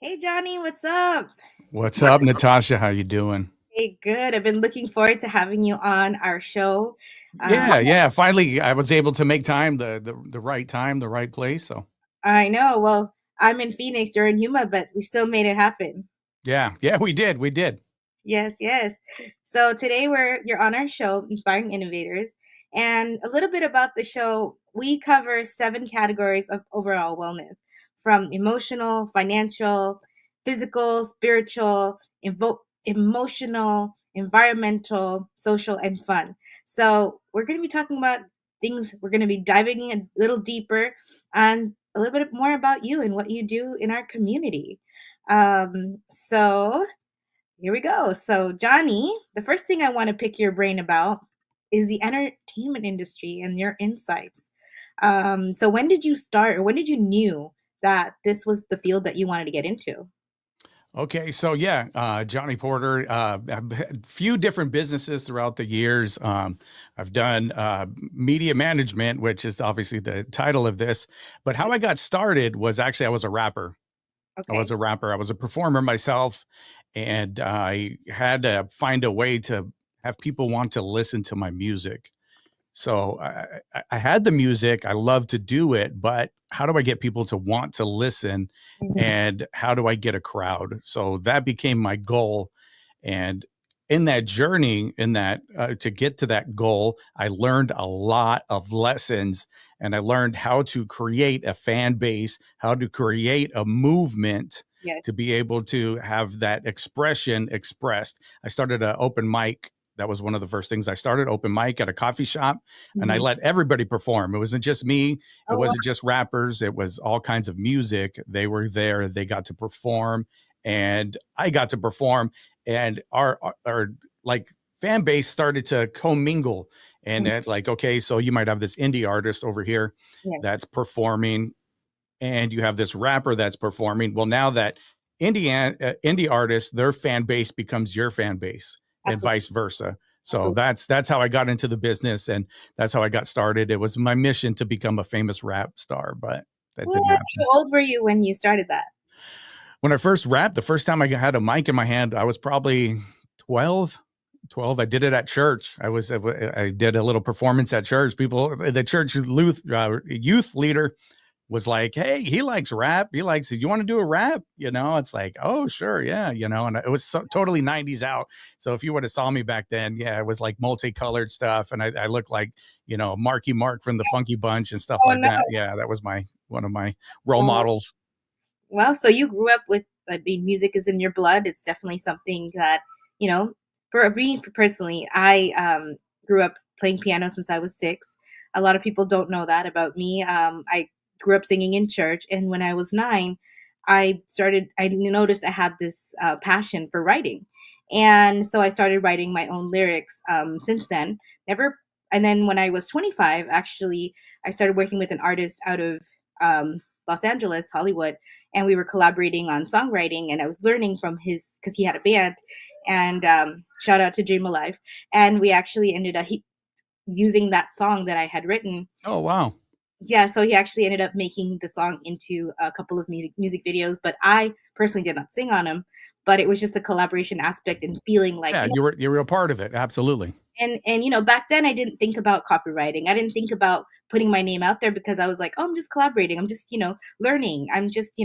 Hey Johnny, what's up? What's up, Natasha? How you doing? Hey, good. I've been looking forward to having you on our show. Um, Yeah. Finally, I was able to make time, the right time, the right place. So I know. Well, I'm in Phoenix, you're in Yuma, but we still made it happen. yeah, we did. Yes, yes. So today you're on our show, Inspiring Innovators, and a little bit about the show. We cover 7 categories of overall wellness, from emotional, financial, physical, spiritual, emotional, environmental, social, and fun. So we're going to be talking about things. We're going to be diving in a little deeper and a little bit more about you and what you do in our community. So here we go. So, Johnny, the first thing I want to pick your brain about is the entertainment industry and your insights. So, when did you start, or when did you knew that this was the field that you wanted to get into? Okay, so yeah, Jonny Porter. I've had a few different businesses throughout the years. I've done media management, which is obviously the title of this. But how I got started was actually I was a rapper. I was Okay. a rapper. I was a performer myself, and I had to find a way to have people want to listen to my music. So I had the music. I love to do it, but how do I get people to want to listen, Mhm. and how do I get a crowd? So that became my goal. And in that journey, in that to get to that goal, I learned a lot of lessons, and I learned how to create a fan base, how to create a movement Yes. to be able to have that expression expressed. I started an open mic. That was one of the first things I started, open mic at a coffee shop, and I Mhm. let everybody perform. It wasn't just me. It Oh, wow. wasn't just rappers. It was all kinds of music. They were there. They got to perform, and I got to perform, and our like fan base started to commingle. And Mhm. it's like, okay, so you might have this indie artist over here Yes. that's performing, and you have this rapper that's performing. Well, now that indie artists, their fan base becomes your fan base, and Absolutely. vice versa. So Absolutely. that's how I got into the business, and that's how I got started. It was my mission to become a famous rap star, but that didn't What? happen. How old were you when you started that? When I first rapped, the first time I had a mic in my hand, I was probably 12. 12. I did it at church. I did a little performance at church. People, the church youth leader was like, "Hey, he likes rap. He likes it. You want to do a rap?" It's like, "Oh, sure, yeah." And it was totally '90s out. So if you would have saw me back then, yeah, it was like multicolored stuff, and I looked like Marky Mark from the Funky Bunch and stuff Oh, like no. that. Yeah, that was my one of my role Oh, models. well, so you grew up with, I mean, music is in your blood. It's definitely something that, you know, for me personally, I grew up playing piano since I was 6. A lot of people don't know that about me. I grew up singing in church, and when I was 9, I noticed I had this passion for writing. And so I started writing my own lyrics since then. Never, and then when I was 25, actually, I started working with an artist out of Los Angeles, Hollywood, and we were collaborating on songwriting, and I was learning from his, because he had a band. And shout out to Dream Alive. And we actually ended up using that song that I had written. Oh, wow. Yeah, so he actually ended up making the song into a couple of music videos, but I personally did not sing on them. But it was just a collaboration aspect and feeling like, Yeah, you were a part of it. Absolutely. and back then I didn't think about copywriting. I didn't think about putting my name out there, because I was like, oh, I'm just collaborating, I'm just learning, I'm just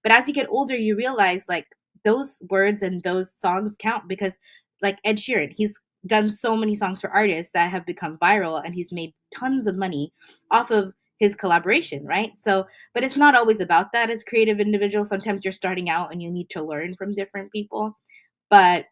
but as you get older, you realize, like, those words and those songs count, because, like, Ed Sheeran, he's done so many songs for artists that have become viral, and he's made tons of money off of his collaboration, right? So, but it's not always about that as creative individuals. Sometimes you're starting out and you need to learn from different people. But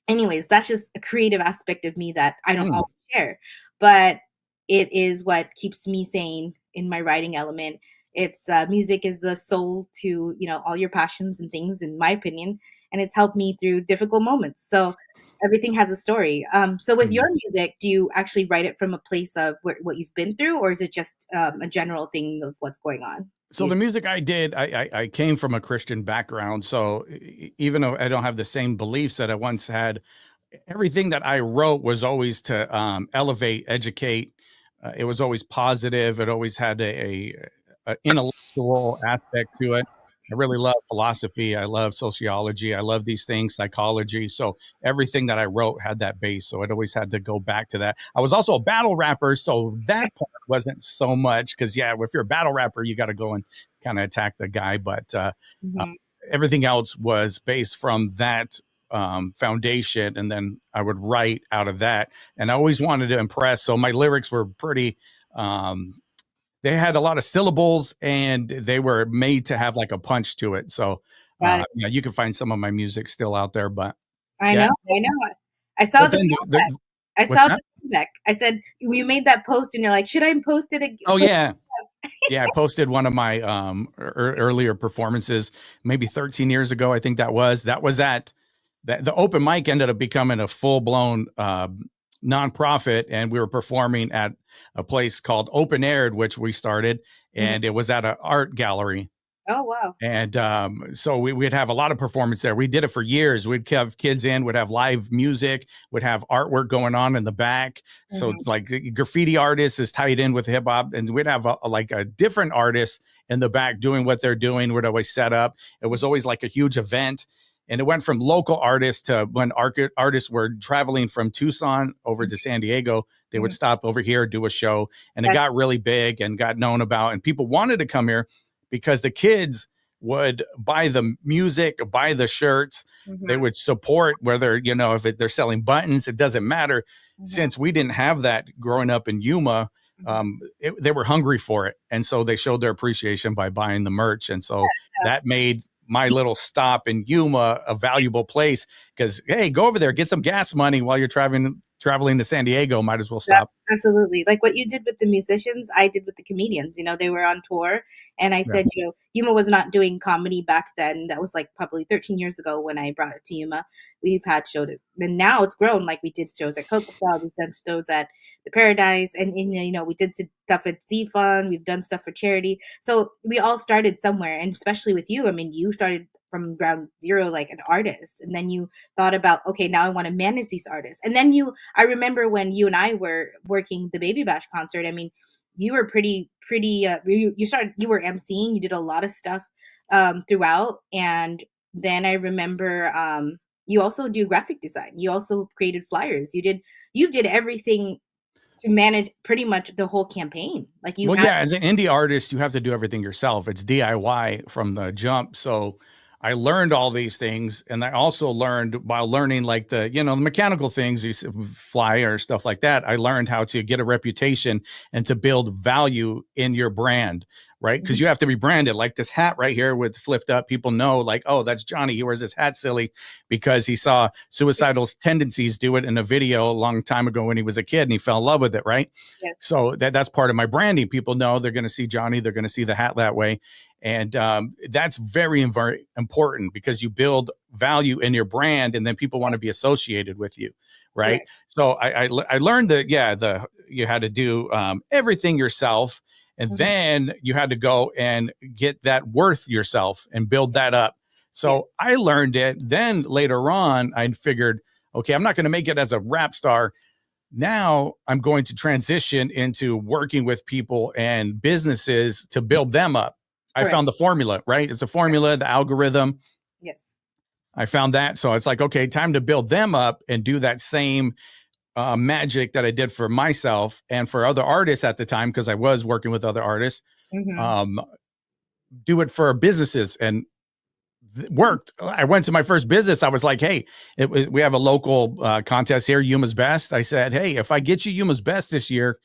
anyways, that's just a creative aspect of me that I don't Hmm. always share, but it is what keeps me sane in my writing element. It's music is the soul to, you know, all your passions and things, in my opinion, and it's helped me through difficult moments. So everything has a story. So with your Hmm. music, do you actually write it from a place of what you've been through, or is it just a general thing of what's going on? So the music I did, I came from a Christian background. So even though I don't have the same beliefs that I once had, everything that I wrote was always to elevate, educate. It was always positive. It always had a intellectual aspect to it. I really love philosophy. I love sociology. I love these things, psychology. So everything that I wrote had that base. So it always had to go back to that. I was also a battle rapper, so that part wasn't so much because yeah, if you're a battle rapper, you got to go and kind of attack the guy. But uh, Mhm. everything else was based from that foundation, and then I would write out of that. And I always wanted to impress, so my lyrics were pretty. They had a lot of syllables, and they were made to have like a punch to it. So, Got it. yeah, you can find some of my music still out there, but I yeah. know, I know. I saw But the then comeback. I what's saw the that? comeback. I said, you made that post and you're like, "Should I post it ag Oh post yeah, it yeah. I posted one of my earlier performances, maybe 13 years ago. I think that was at that the open mic ended up becoming a full blown nonprofit, and we were performing at a place called Open Aired, which we started, Mhm. and it was at an art gallery. Oh, wow. And so we'd have a lot of performance there. We did it for years. We'd have kids in, would have live music, would have artwork going on in the back. So Mhm, it's like the graffiti artists is tied in with hip hop, and we'd have like a different artist in the back doing what they're doing. We'd always set up. It was always like a huge event. And it went from local artists to when artists were traveling from Tucson over mhm, to San Diego, they would mhm. stop over here, do a show, and it That's got really big and got known about. And people wanted to come here because the kids would buy the music, buy the shirts. They mhm, would support whether, if they're selling buttons, it doesn't matter. mhm, Since we didn't have that growing up in Yuma, mhm. they were hungry for it. And so they showed their appreciation by buying the merch. And so Yeah. that made my little stop in Yuma a valuable place because, hey, go over there, get some gas money while you're traveling to San Diego. Might as well Yeah, stop. absolutely. Like what you did with the musicians, I did with the comedians. You know, they were on tour, and I Yeah. said, you know, Yuma was not doing comedy back then. That was like probably 13 years ago when I brought it to Yuma. We've had shows, and now it's grown. Like we did shows at Coca Cola, we've done shows at the Paradise, and you know, we did stuff at Z Fund. We've done stuff for charity. So we all started somewhere, and especially with you, I mean, you started from ground zero, like an artist, and then you thought about, okay, now I want to manage these artists, and then you I remember when you and I were working the Baby Bash concert. I mean, you were pretty. You started. You were emceeing. You did a lot of stuff throughout, and then I remember you also do graphic design. You also created flyers. You did everything to manage pretty much the whole campaign. Like you Well, had. yeah, as an indie artist, you have to do everything yourself. It's DIY from the jump. So I learned all these things, and I also learned while learning like the mechanical things, fly or stuff like that. I learned how to get a reputation and to build value in your brand, right? Because Mhm. you have to be branded. Like this hat right here with flipped up, people know like, oh, that's Johnny. He wears this hat silly because he saw suicidal tendencies do it in a video a long time ago when he was a kid and he fell in love with it, right? Yes. So that's part of my branding. People know they're going to see Johnny, they're going to see the hat that way. And that's very important because you build value in your brand, and then people want to be associated with you, right? Right. So I learned that you had to do everything yourself, and Mhm. then you had to go and get that worth yourself and build that up. Yes. So I learned it. Then later on, I figured, okay, I'm not going to make it as a rap star. Now I'm going to transition into working with people and businesses to build them up. I Correct. found the formula, right? It's a Correct. formula, the algorithm. Yes. I found that. So it's like, okay, time to build them up and do that same magic that I did for myself and for other artists at the time, because I was working with other artists. Hmm. Um, do it for businesses, and worked. I went to my first business. I was like, hey, we have a local contest here, Yuma's Best. I said, hey, if I get you Yuma's Best this year,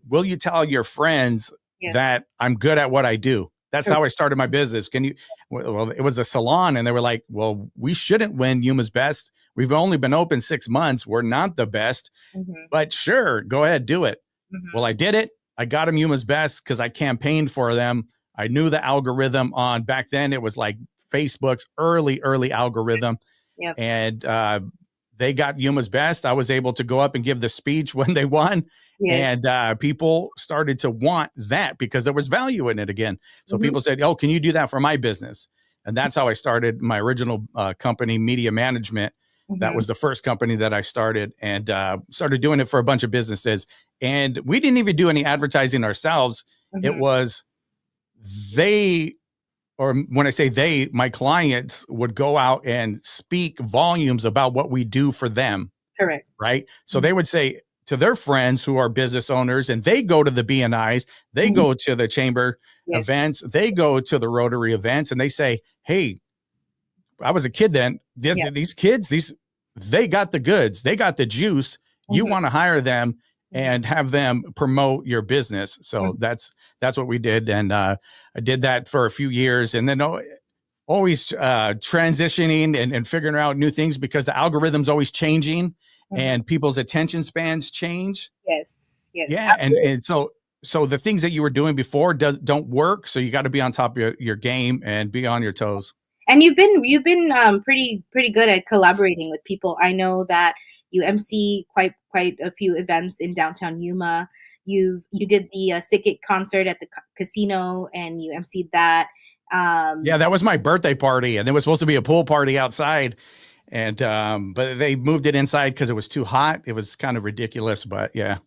will you tell your friends Yes. that I'm good at what I do. That's Correct. how I started my business. Can you? Well, it was a salon, and they were like, "Well, we shouldn't win Yuma's Best. We've only been open 6 months. We're not the best, Mhm. but sure, go ahead, do it." Well, Mhm. I did it. I got them Yuma's Best because I campaigned for them. I knew the algorithm on back then. It was like Facebook's early algorithm, Yep. and they got Yuma's Best. I was able to go up and give the speech when they won, Yes. and people started to want that because there was value in it again. So Mhm. people said, "Oh, can you do that for my business?" And that's how I started my original company, Media Management. That Mhm. was the first company that I started, and started doing it for a bunch of businesses. And we didn't even do any advertising ourselves. It Mhm. was they, or when I say they, my clients would go out and speak volumes about what we do for them, Correct. right? So Mhm. they would say to their friends who are business owners, and they go to the BNIs, they Mhm. go to the chamber Yes. events, they go to the Rotary events, and they say, "Hey, I was a kid then. Yeah. These kids, they got the goods, they got the juice. You Mhm. want to hire them Mhm. and have them promote your business." So Mhm. that's what we did, and I did that for a few years, and then always transitioning and figuring out new things because the algorithm's always changing Mhm. and people's attention spans change. Yes. Yes. Yeah, Absolutely. and so the things that you were doing before don't work. So you got to be on top of your game and be on your toes. And you've been pretty good at collaborating with people. I know that you MC quite a few events in downtown Yuma. You did the Sicket concert at the casino, and you MC'd that. Yeah, Um, that was my birthday party, and there was supposed to be a pool party outside, and but they moved it inside because it was too hot. It was kind of ridiculous, but yeah.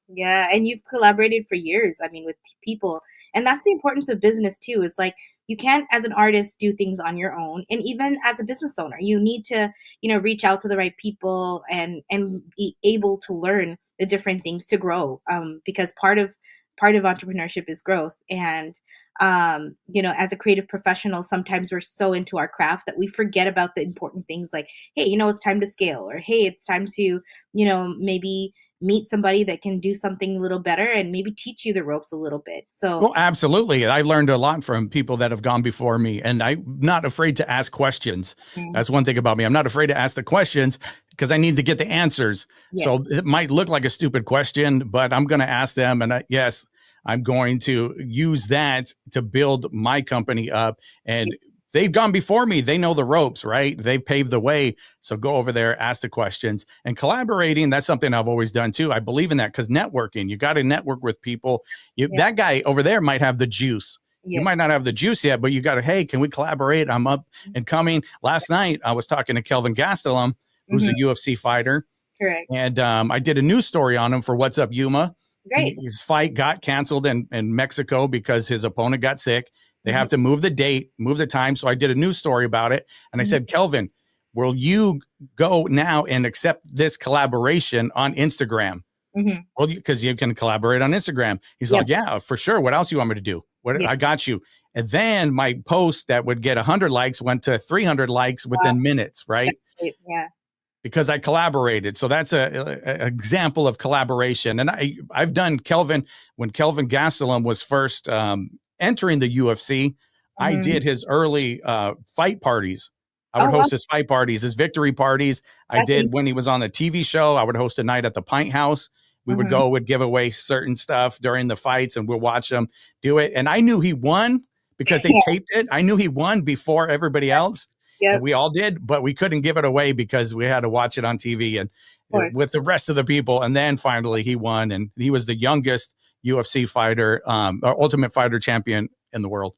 Yeah, and you've collaborated for years, I mean, with people. And that's the importance of business too. It's like you can't as an artist do things on your own. And even as a business owner, you need to, reach out to the right people and be able to learn the different things to grow. Because part of entrepreneurship is growth. And as a creative professional, sometimes we're so into our craft that we forget about the important things like, hey, it's time to scale, or hey, it's time to, maybe meet somebody that can do something a little better and maybe teach you the ropes a little bit. So, Well, absolutely. I learned a lot from people that have gone before me, and I'm not afraid to ask questions. mm, That's one thing about me. I'm not afraid to ask the questions because I need to get the answers. yes, So it might look like a stupid question, but I'm going to ask them. And yes, I'm going to use that to build my company up. y- And they've gone before me. They know the ropes, right? They paved the way. So go over there, ask the questions, and collaborating. That's something I've always done too. I believe in that because networking, you got to network with people. yeah, That guy over there might have the juice. You yes, might not have the juice yet, but you got to, hey, can we collaborate? I'm up and coming. Last night, I was talking to Kelvin Gastelum, who's hmm, a UFC fighter, correct, and I did a news story on him for What's Up Yuma. great, His fight got canceled in Mexico because his opponent got sick. They hmm, have to move the date, move the time. So I did a news story about it. And I hmm, said, Kelvin, will you go now and accept this collaboration on Instagram? hmm, Well, because you can collaborate on Instagram. He's yep, like, yeah, for sure. What else you want me to do? What yeah, I got you. And then my post that would get 100 likes went to 300 likes wow, within minutes, that's right? great, yeah, Because I collaborated. So that's a example of collaboration. And I've done Kelvin when Kelvin Gastelum was first entering the UFC. I hmm, did his early fight parties. I oh would wow, host his fight parties, his victory parties. I that's did when he was on the TV show. I would host a night at the Pint House. We would hmm, go, would give away certain stuff during the fights, and we'll watch them do it. And I knew he won because they yeah, taped it. I knew he won before everybody else, and yep, we all did, but we couldn't give it away because we had to watch it on TV and of course. with the rest of the people. And then finally he won, and he was the youngest UFC fighter, or Ultimate Fighter champion in the world.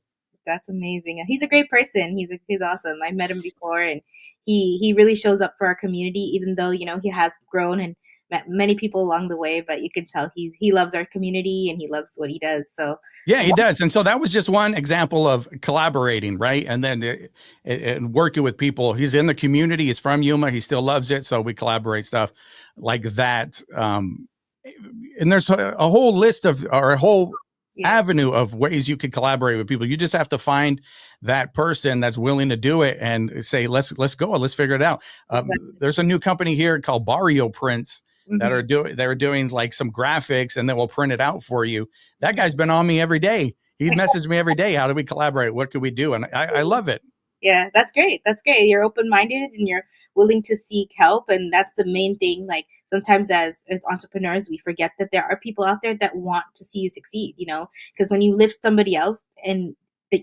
That's amazing. He's a great person. He's awesome. I met him before, and he really shows up for our community, even though he has grown and met many people along the way. But you can tell he loves our community and he loves what he does. So Yeah, he does. And so that was just one example of collaborating, right? And then and working with people. He's in the community. He's from Yuma. He still loves it. So we collaborate stuff like that. And there's a whole list of, or a whole yes, avenue of ways you could collaborate with people. You just have to find that person that's willing to do it and say, let's go, let's figure it out. exactly. There's a new company here called Barrio Prints, Hmm. they're doing like some graphics and then we'll print it out for you. That guy's been on me every day. He's messaged me every day. How do we collaborate? What could we do? And I love it. Yeah, that's great. That's great. You're open minded and you're willing to seek help. And that's the main thing. Like sometimes as entrepreneurs, we forget that there are people out there that want to see you succeed, because when you lift somebody else and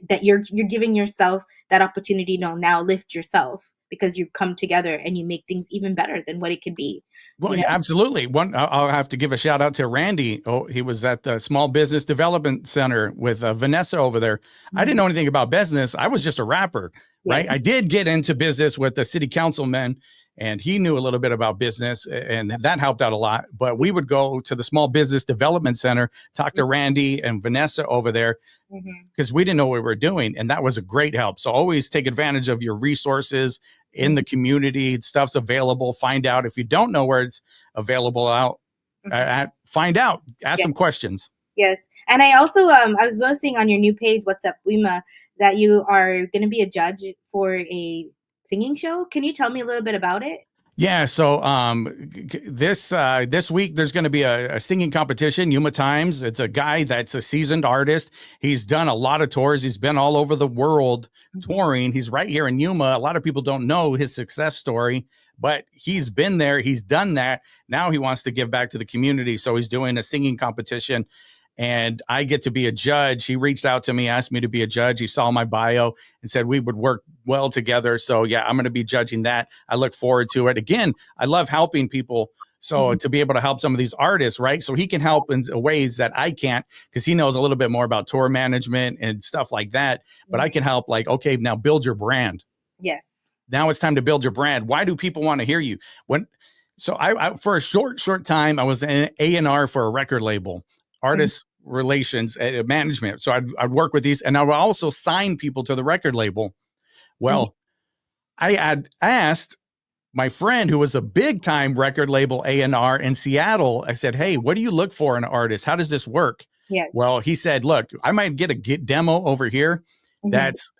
that you're giving yourself that opportunity to now lift yourself because you come together and you make things even better than what it could be, Well, you know? yeah, absolutely. I'll have to give a shout out to Randy. Oh, he was at the Small Business Development Center with Vanessa over there. I didn't Mhm. know anything about business. I was just a rapper, right? Yes. I did get into business with the city councilman, and he knew a little bit about business, and that helped out a lot. But we would go to the Small Business Development Center, talk to Randy and Vanessa over there, Hmm. because we didn't know what we were doing. And that was a great help. So always take advantage of your resources in the community. Stuff's available. Find out if you don't know where it's available out. Hmm. Find out. Ask Yeah. some questions. Yes. And I also I was noticing on your new page, What's Up Wima, that you are going to be a judge for a singing show. Can you tell me a little bit about it? Yeah, so this week there's going to be a singing competition, Yuma Times. It's a guy that's a seasoned artist. He's done a lot of tours. He's been all over the world Mhm. touring. He's right here in Yuma. A lot of people don't know his success story, but he's been there. He's done that. Now he wants to give back to the community, so he's doing a singing competition. And I get to be a judge. He reached out to me, asked me to be a judge. He saw my bio and said we would work well together. So yeah, I'm going to be judging that. I look forward to it. Again, I love helping people. So Mhm. to be able to help some of these artists, right? So he can help in ways that I can't, because he knows a little bit more about tour management and stuff like that. But I Mhm. can help, like, okay, now build your brand. Yes. Now it's time to build your brand. Why do people want to hear you? I for a short time, I was an A&R for a record label, Mhm. artist relations management. So I'd work with these, and I would also sign people to the record label. Mhm. Well, I had asked my friend who was a big time record label A&R in Seattle. I said, "Hey, what do you look for in an artist? How does this work?" Yes. Well, he said, "Look, I might get a demo over here. Mhm. That's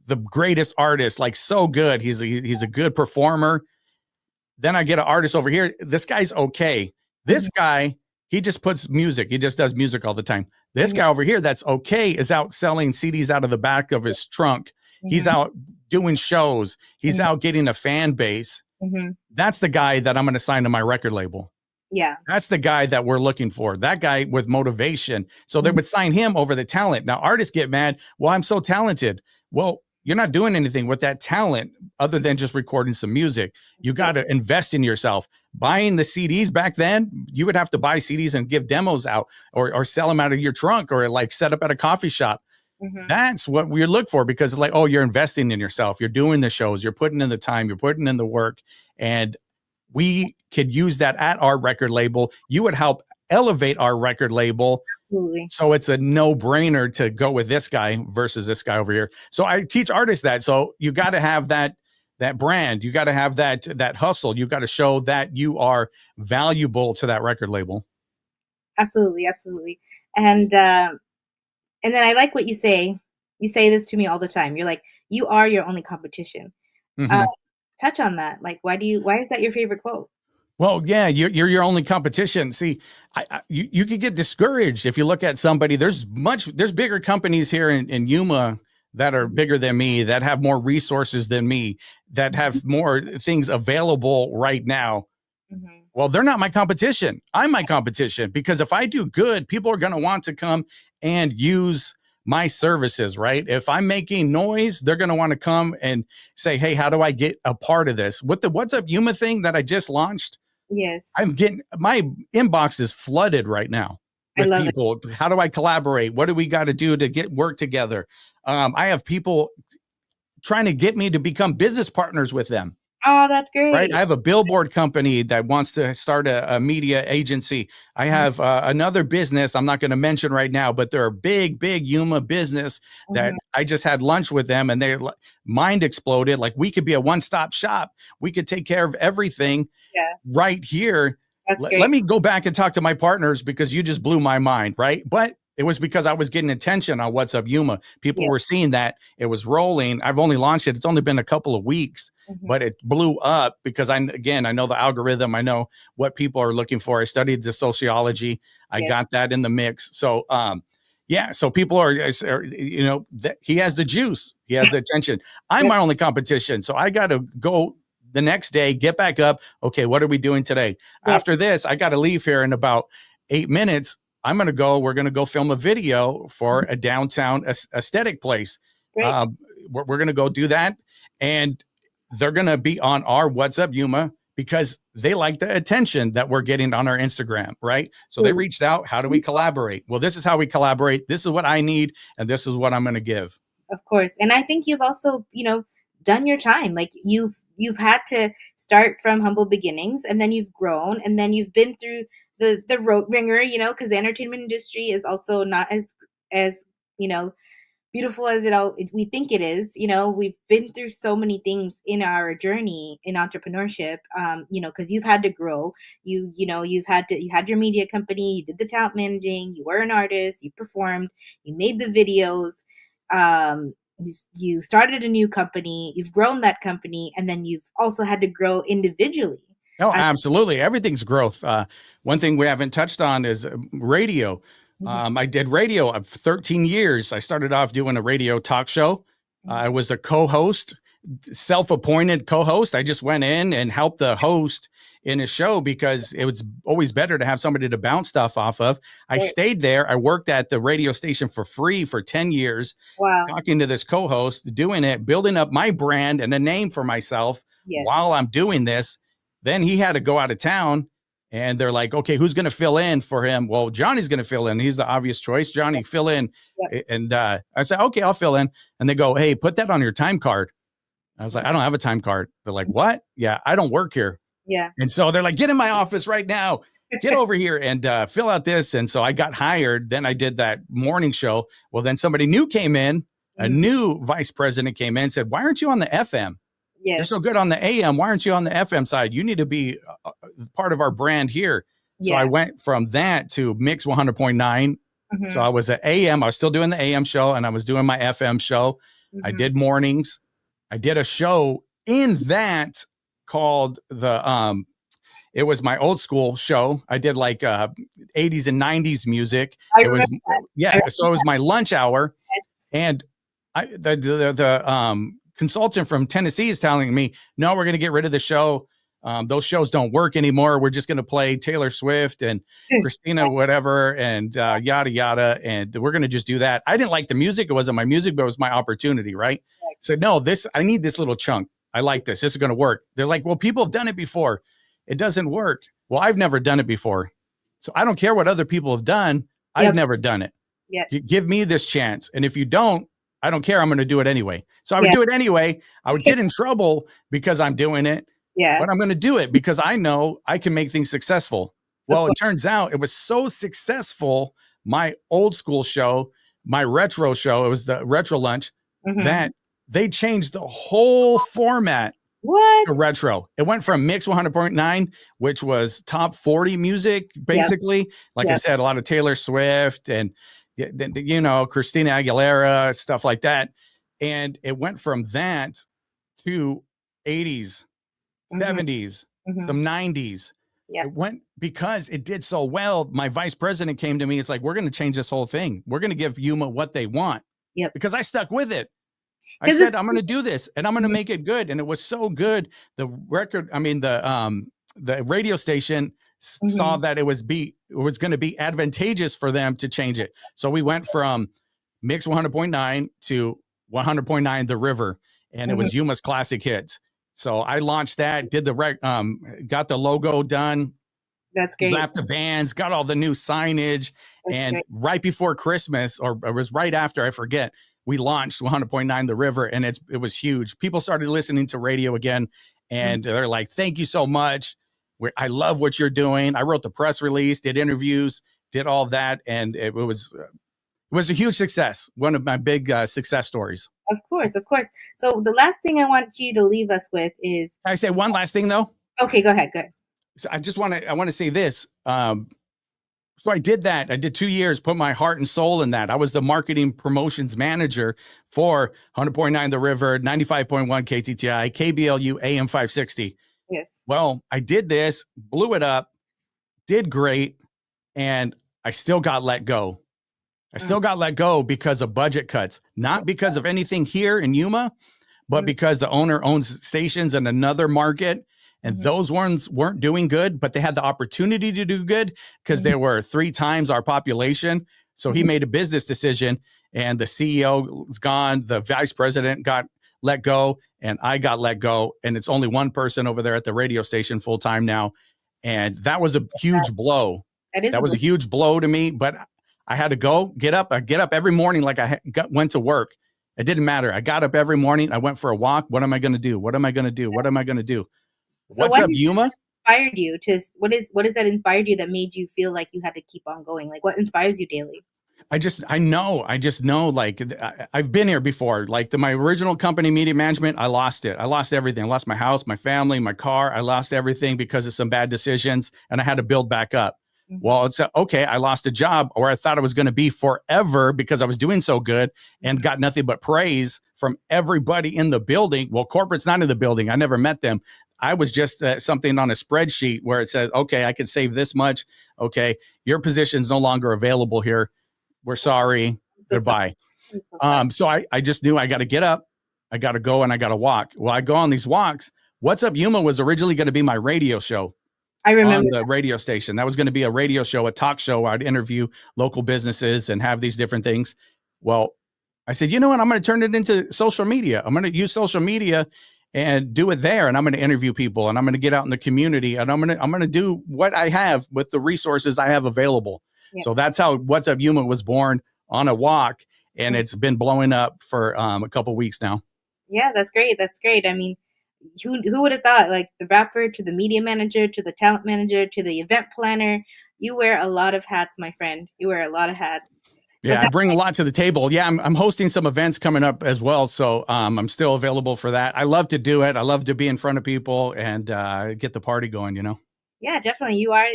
the greatest artist, like so good. He's a good performer. Then I get an artist over here. This guy's okay. This Mhm. guy, he just puts music. He just does music all the time. This Mhm. guy over here that's okay is out selling CDs out of the back of his trunk. He's Mhm. out doing shows. He's Mhm. out getting a fan base. Mhm. That's the guy that I'm going to sign to my record label. Yeah. That's the guy that we're looking for. That guy with motivation. So they Mhm. would sign him over the talent. Now artists get mad. Well, I'm so talented. Well, you're not doing anything with that talent other than just recording some music. You got So, to invest in yourself. Buying the CDs back then, you would have to buy CDs and give demos out or sell them out of your trunk or like set up at a coffee shop. mhm. That's what we look for because it's like, oh, you're investing in yourself. You're doing the shows. You're putting in the time. You're putting in the work. And we could use that at our record label. You would help elevate our record label. Absolutely. So it's a no brainer to go with this guy versus this guy over here. So I teach artists that. So you got to have that brand. You got to have that hustle. You got to show that you are valuable to that record label. Absolutely. Absolutely. And and then I like what you say. You say this to me all the time. You're like, you are your only competition. Uh, Mhm. touch on that. Like, why is that your favorite quote? Well, yeah, you're your only competition. See, you could get discouraged if you look at somebody. There's bigger companies here in Yuma that are bigger than me, that have more resources than me, that have more things available right now. Mhm. Well, they're not my competition. I'm my competition because if I do good, people are going to want to come and use my services, right? If I'm making noise, they're going to want to come and say, "Hey, how do I get a part of this?" With the What's Up Yuma thing that I just launched, Yes. I'm getting my inbox is flooded right now I with love it. people. How do I collaborate? What do we got to do to get work together? I have people trying to get me to become business partners with them. Oh, that's Right. great. I have a billboard company that wants to start a media agency. I Mhm. have another business I'm not going to mention right now, but they're a big Yuma business that Mhm. I just had lunch with them and their mind exploded. Like we could be a one stop shop. We could take care of everything Yeah, right here. that's Let great. me go back and talk to my partners because you just blew my mind. Right. But it was because I was getting attention on What's Up Yuma. People Yeah. were seeing that it was rolling. I've only launched it. It's only been a couple of weeks, but it blew up because I know the algorithm. I know what people are looking for. I studied the sociology. I got that in the mix. So, yeah. So people are he has the juice. He has the attention. I'm my only competition. So I got to go the next day, get back up. Okay. What are we doing today? After this, I got to leave here in about 8 minutes. We're going to go film a video for a downtown aesthetic place. We're going to go do that. And they're going to be on our What's Up Yuma because they like the attention that we're getting on our Instagram, right? So they reached out. How do we collaborate? Well, this is how we collaborate. This is what I need. And this is what I'm going to give. Of course. And I think you've also, done your time. Like you've had to start from humble beginnings, and then you've grown, and then you've been through the road ringer, because the entertainment industry is also not as beautiful as we think it is. We've been through so many things in our journey in entrepreneurship, because you've had to grow. You had your media company, you did the talent managing, you were an artist, you performed, you made the videos, you started a new company, you've grown that company, and then you've also had to grow individually. Oh, absolutely. Everything's growth. One thing we haven't touched on is radio. I did radio of 13 years. I started off doing a radio talk show. I was a co-host, self-appointed co-host. I just went in and helped the host in a show because it was always better to have somebody to bounce stuff off of. I stayed there. I worked at the radio station for free for 10 years, talking to this co-host, doing it, building up my brand and a name for myself while I'm doing this. Then he had to go out of town. And they're like, okay, who's going to fill in for him? Well, Johnny's going to fill in. He's the obvious choice. Johnny, fill in. And I said, okay, I'll fill in. And they go, hey, put that on your time card. I was like, I don't have a time card. They're like, what? Yeah, I don't work here. Yeah. And so they're like, get in my office right now. Get over here and fill out this. And so I got hired. Then I did that morning show. Well, then somebody new came in. A new vice president came in and said, why aren't you on the FM? Yes. You're so good on the AM. Why aren't you on the FM side? You need to be part of our brand here. So I went from that to Mix 100.9. So I was at AM. I was still doing the AM show and I was doing my FM show. I did mornings. I did a show in that called it was my old school show. I did like 80s and 90s music. So it was my lunch hour. And the consultant from Tennessee is telling me, no, we're going to get rid of the show. Those shows don't work anymore. We're just going to play Taylor Swift and Christina, whatever, and yada, yada. And we're going to just do that. I didn't like the music. It wasn't my music, but it was my opportunity. Right. So no, I need this little chunk. I like this. This is going to work. They're like, well, people have done it before. It doesn't work. Well, I've never done it before. So I don't care what other people have done. I've never done it. You give me this chance. And if you don't, I don't care. I'm going to do it anyway. So I would do it anyway. I would get in trouble because I'm doing it. But I'm going to do it because I know I can make things successful. Well, it turns out it was so successful. My old school show, my retro show, it was the retro lunch, that they changed the whole format to retro. It went from Mix 100.9, which was top 40 music, basically. Like I said, a lot of Taylor Swift and Christina Aguilera, stuff like that. And it went from that to 80s, 70s, some 90s. It went because it did so well. My vice president came to me. It's like, we're going to change this whole thing. We're going to give Yuma what they want. Because I stuck with it. I said, I'm going to do this and I'm going to make it good. And it was so good. The radio station saw that it was going to be advantageous for them to change it. So we went from Mix 100.9 to 100.9 The River, and it was Yuma's classic hits. So I launched that, did got the logo done. That's great. Wrapped the vans, got all the new signage. Right before Christmas, or it was right after, I forget, we launched 100.9 The River, and it was huge. People started listening to radio again, and they're like, thank you so much. I love what you're doing. I wrote the press release, did interviews, did all that. And it was a huge success. One of my big success stories. Of course. So the last thing I want you to leave us with is. Can I say one last thing though? Okay, go ahead. So I want to say this. So I did that. I did 2 years, put my heart and soul in that. I was the marketing promotions manager for 100.9 The River, 95.1 KTTI, KBLU, AM 560. Yes. Well, I did this, blew it up, did great, and I still got let go. I Mm. still got let go because of budget cuts, not because of anything here in Yuma, but Mm. because the owner owns stations in another market, and Mhm. those ones weren't doing good, but they had the opportunity to do good because Mhm. they were 3 times our population. So he Mhm. made a business decision, and the CEO is gone, the vice president got let go, and I got let go, and it's only one person over there at the radio station full time now, and that was a huge blow. That is a That was a blessing. huge blow to me, but I had to go get up. I get up every morning like went to work. It didn't matter. I got up every morning. I went for a walk. What am I going to do? What am I going to do? What am I going to do? So What's what up, is Yuma? inspired you to what is that inspired you that made you feel like you had to keep on going? Like what inspires you daily? I just know, like, I've been here before. Like my original company, Media Management, I lost it. I lost everything. I lost my house, my family, my car. I lost everything because of some bad decisions, and I had to build back up. Mhm. Well, it's okay. I lost a job where I thought it was going to be forever because I was doing so good and Mhm. got nothing but praise from everybody in the building. Well, corporate's not in the building. I never met them. I was just something on a spreadsheet where it says, okay, I can save this much. Okay, your position's no longer available here. We're sorry. I'm so sorry. Goodbye. I'm so sorry. So I just knew I got to get up, I got to go, and I got to walk. Well, I go on these walks. What's Up Yuma was originally going to be my radio show I remember on the radio station. That was going to be a radio show, a talk show. I'd interview local businesses and have these different things. Well, I said, you know what? I'm going to turn it into social media. I'm going to use social media and do it there. And I'm going to interview people, and I'm going to get out in the community, and I'm going to do what I have with the resources I have available. yeah. So that's how What's Up Yuma was born, on a walk. And Mm. it's been blowing up for a couple weeks now. Yeah, that's great. That's great. I mean, who would have thought? Like the rapper to the media manager to the talent manager to the event planner, you wear a lot of hats, my friend. You wear a lot of hats. But Yeah, I bring a lot to the table. Yeah, I'm hosting some events coming up as well, so I'm still available for that. I love to do it. I love to be in front of people and get the party going. yeah, definitely. You are,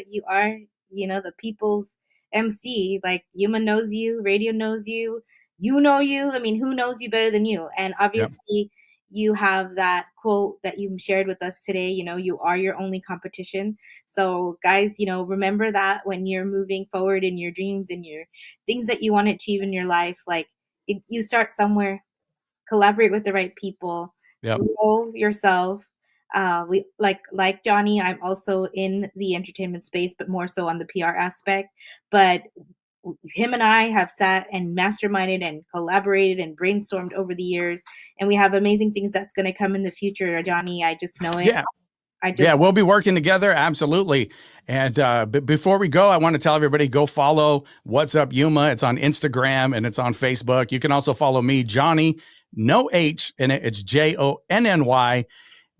the people's MC. Like Yuma knows you, radio knows you, you know you. I mean, who knows you better than you? And Yep. obviously you have that quote that you shared with us today, you are your only competition. So guys, remember that when you're moving forward in your dreams and your things that you want to achieve in your life, like you start somewhere, collaborate with the right people, Yep. grow yourself. We like Johnny. I'm also in the entertainment space, but more so on the PR aspect. But him and I have sat and masterminded and collaborated and brainstormed over the years, and we have amazing things that's going to come in the future. Johnny, I just know it. Yeah. I Yeah, just we'll be working together. Absolutely. And before we go, I want to tell everybody, go follow What's Up Yuma. It's on Instagram and it's on Facebook. You can also follow me, Jonny, no H in it. It's Jonny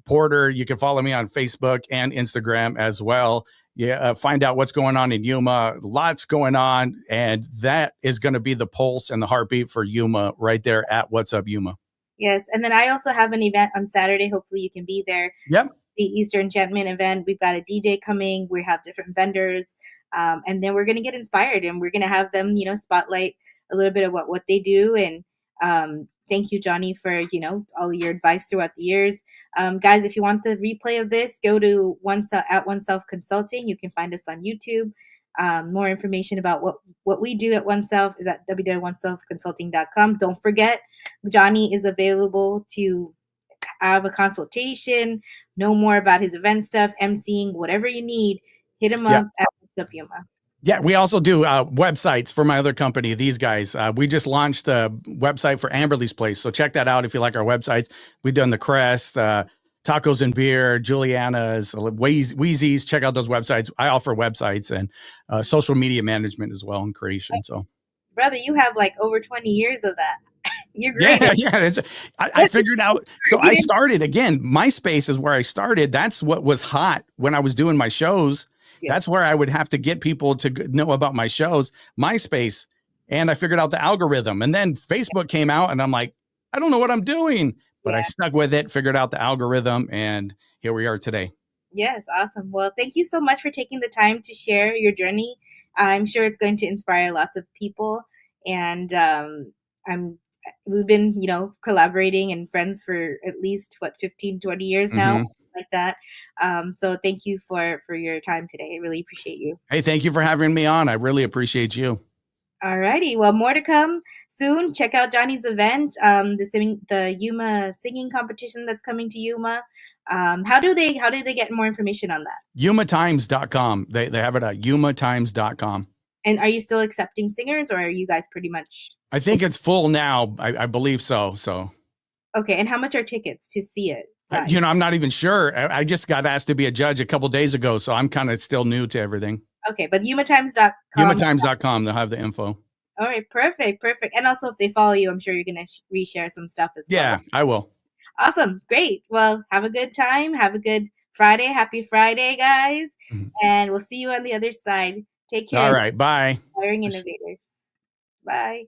Porter. You can follow me on Facebook and Instagram as well. Yeah, find out what's going on in Yuma. Lots going on. And that is going to be the pulse and the heartbeat for Yuma right there at What's Up Yuma. Yes, and then I also have an event on Saturday. Hopefully, you can be there. Yep. The Easter Enchantment event. We've got a DJ coming. We have different vendors, and then we're going to get inspired, and we're going to have them, spotlight a little bit of what they do. And thank you, Johnny, for all of your advice throughout the years. Guys, if you want the replay of this, go to Oneself Consulting. You can find us on YouTube. More information about what we do at Oneself is at www.oneselfconsulting.com. Don't forget, Johnny is available to have a consultation, know more about his event stuff, emceeing, whatever you need. Hit him Yeah. up at What's Up Yuma. Yeah, we also do websites for my other company, these guys. We just launched a website for Amberly's Place. So check that out if you like our websites. We've done the Crest, Tacos and Beer, Juliana's, Wheezy's. Check out those websites. I offer websites and social media management as well and creation. So, brother, you have like over 20 years of that. You're great. Yeah. I figured out. So I started again. MySpace is where I started. That's what was hot when I was doing my shows. Yeah. That's where I would have to get people to know about my shows, MySpace. And I figured out the algorithm. And then Facebook came out and I'm like, I don't know what I'm doing, but I stuck with it, figured out the algorithm, and here we are today. Yes, awesome. Well, thank you so much for taking the time to share your journey. I'm sure it's going to inspire lots of people. And I'm we've been, collaborating and friends for at least what 15, 20 years now, Hmm. something like that. So thank you for your time today. I really appreciate you. Hey, thank you for having me on. I really appreciate you. Alrighty, well, more to come soon. Check out Johnny's event, the Yuma singing competition that's coming to Yuma. How do they get more information on that? YumaTimes.com. They have it at YumaTimes.com. And are you still accepting singers, or are you guys pretty much I think it's full now. I believe so. So, okay? And how much are tickets to see it live? I'm not even sure. I just got asked to be a judge a couple days ago, so I'm kind of still new to everything. Okay, but YumaTimes.com. YumaTimes.com. They'll have the info. All right, perfect. And also, if they follow you, I'm sure you're gonna reshare some stuff as well. Yeah, I will. Awesome, great. Well, have a good time. Have a good Friday. Happy Friday, guys. Mhm. And we'll see you on the other side. Take care. All right. Bye. Inspiring innovators. Bye.